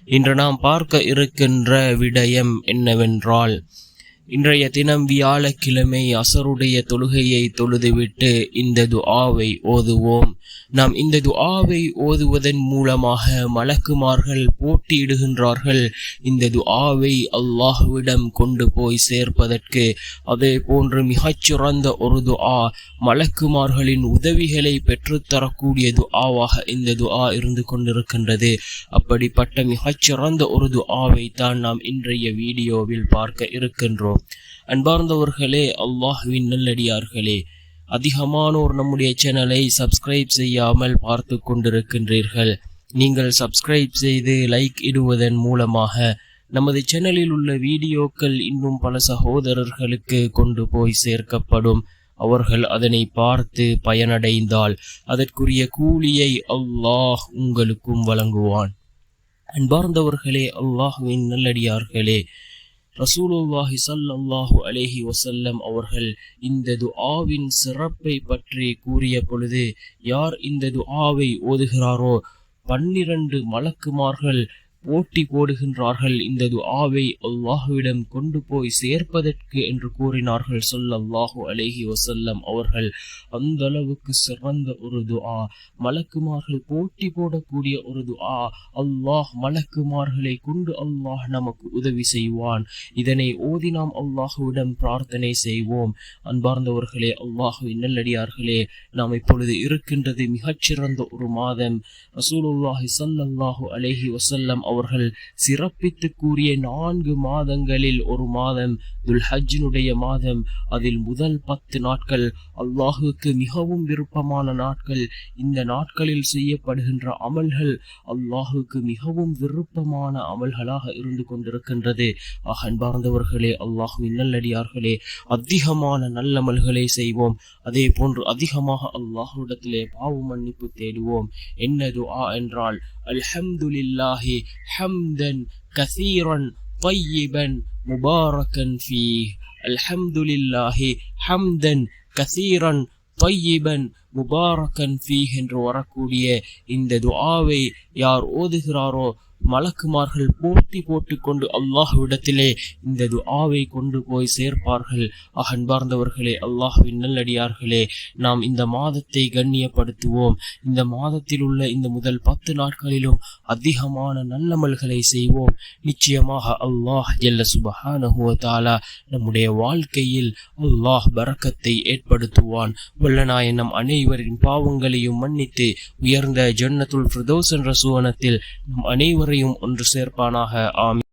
இன்று நாம் பார்க்க இருக்கின்ற விடயம் என்னவென்றால், இன்றைய தினம் வியாழக்கிழமை அசருடைய தொழுகையை தொழுதுவிட்டு இந்த துஆவை ஓதுவோம். நாம் இந்த துஆவை ஓதுவதன் மூலமாக மலக்குமார்கள் போட்டியிடுகின்றார்கள் இந்த துஆவை அல்லாஹ்விடம் கொண்டு போய் சேர்ப்பதற்கு. அதே போன்று மிகச்சிறந்த ஒரு துஆ, மலக்குமார்களின் உதவிகளை பெற்றுத்தரக்கூடிய துஆவாக இந்த துஆ இருந்து கொண்டிருக்கின்றது. அப்படிப்பட்ட மிகச்சிறந்த ஒரு துஆவை தான் நாம் இன்றைய வீடியோவில் பார்க்க இருக்கின்றோம். அன்பார்ந்தவர்களே, அல்லாஹ்வின் நல்லடியார்களே, அதிகமானோர் நம்முடைய சேனலை சப்ஸ்கிரைப் செய்யாமல் பார்த்து கொண்டிருக்கின்றீர்கள். நீங்கள் சப்ஸ்கிரைப் செய்து லைக் இடுவதன் மூலமாக நமது சேனலில் உள்ள வீடியோக்கள் இன்னும் பல சகோதரர்களுக்கு கொண்டு போய் சேர்க்கப்படும். அவர்கள் அதனை பார்த்து பயனடைந்தால் அதற்குரிய கூலியை அல்லாஹ் உங்களுக்கும் வழங்குவான். அன்பார்ந்தவர்களே, அல்லாஹ்வின் நல்லடியார்களே, ரசூலுல்லாஹி ஸல்லல்லாஹு அலைஹி வஸல்லம் அவர்கள் இந்த துஆவின் சிறப்பை பற்றி கூறிய பொழுது, யார் இந்த துஆவை ஓதுகிறாரோ 12 மலக்குமார்கள் போட்டி போடுகின்றார்கள் இந்த துஆவை அல்லாஹ்விடம் கொண்டு போய் சேர்ப்பதற்கு என்று கூறினார்கள் ஸல்லல்லாஹு அலைஹி வஸல்லம் அவர்கள். அந்த அளவுக்கு சிறந்த ஒரு துஆ, மலக்குமார்கள் போட்டி போடக்கூடிய ஒரு துஆ. அல்லாஹ் மலக்குமார்களை கொண்டு அல்லாஹ் நமக்கு உதவி செய்வான். இதனை ஓதி நாம் அல்லாஹ்விடம் பிரார்த்தனை செய்வோம். அன்பார்ந்தவர்களே, அல்லாஹ்வின் நல்லடியார்களே, நாம் இப்பொழுது இருக்கின்றது மிகச்சிறந்த ஒரு மாதம். ரசூலுல்லாஹி ஸல்லல்லாஹு அலைஹி வஸல்லம் அவர்கள் சிறப்பித்து கூறிய 4 மாதங்களில் ஒரு மாதம் துல்ஹஜ்ஜினுடைய மாதம். அதில் முதல் 10 நாட்கள் அல்லாஹுக்கு மிகவும் விருப்பமான நாட்கள். இந்த நாட்களில் செய்யப்படுகின்ற அமல்கள் அல்லாஹுக்கு மிகவும் விருப்பமான அமல்களாக இருந்து கொண்டிருக்கின்றது. அன்பார்ந்தவர்களே, அல்லாஹ்வின் நல்லடியார்களே, அதிகமான நல்லமல்களை செய்வோம். அதே போன்று அதிகமாக அல்லாஹ்விடத்திலே பாவ மன்னிப்பு தேடுவோம். என்ன துஆ என்றால், அல்ஹம்துலில்லாஹி ஹம்தன் கஸீரன் طيبன் முபாரக்கன் ஃபீஹ். அல்ஹம்துலில்லாஹி ஹம்தன் கஸீரன் طيبன் முபாரக்கன் ஃபீஹ் என்று வரக்கூடிய இந்த துஆவை யார் ஓதுகிறாரோ மலக்குமார்கள் போட்டி போட்டுக்கொண்டு அல்லாஹ்விடத்திலே இந்த துஆவை கொண்டு போய் சேர்ப்பார்கள். அன்பார்ந்தவர்களே, அல்லாஹ்வின் நல்லடியார்களே, நாம் இந்த மாதத்தை கண்ணியப்படுத்துவோம். இந்த மாதத்தில் உள்ள இந்த முதல் 10 நாட்களிலும் அதிகமான நல்லமல்களை செய்வோம். நிச்சயமாக அல்லாஹ் ஜல்ல சுப்ஹானஹு வ தஆலா நம்முடைய வாழ்க்கையில் அல்லாஹ் பரக்கத்தை ஏற்படுத்துவான். வல்லநாயன் நம் அனைவரின் பாவங்களையும் மன்னித்து உயர்ந்த ஜன்னத்துல் ஃபிர்தௌஸ் என்ற சுவனத்தில் நம் அனைவரையும் ஒன்று சேர்ப்பானாக. ஆமீன்.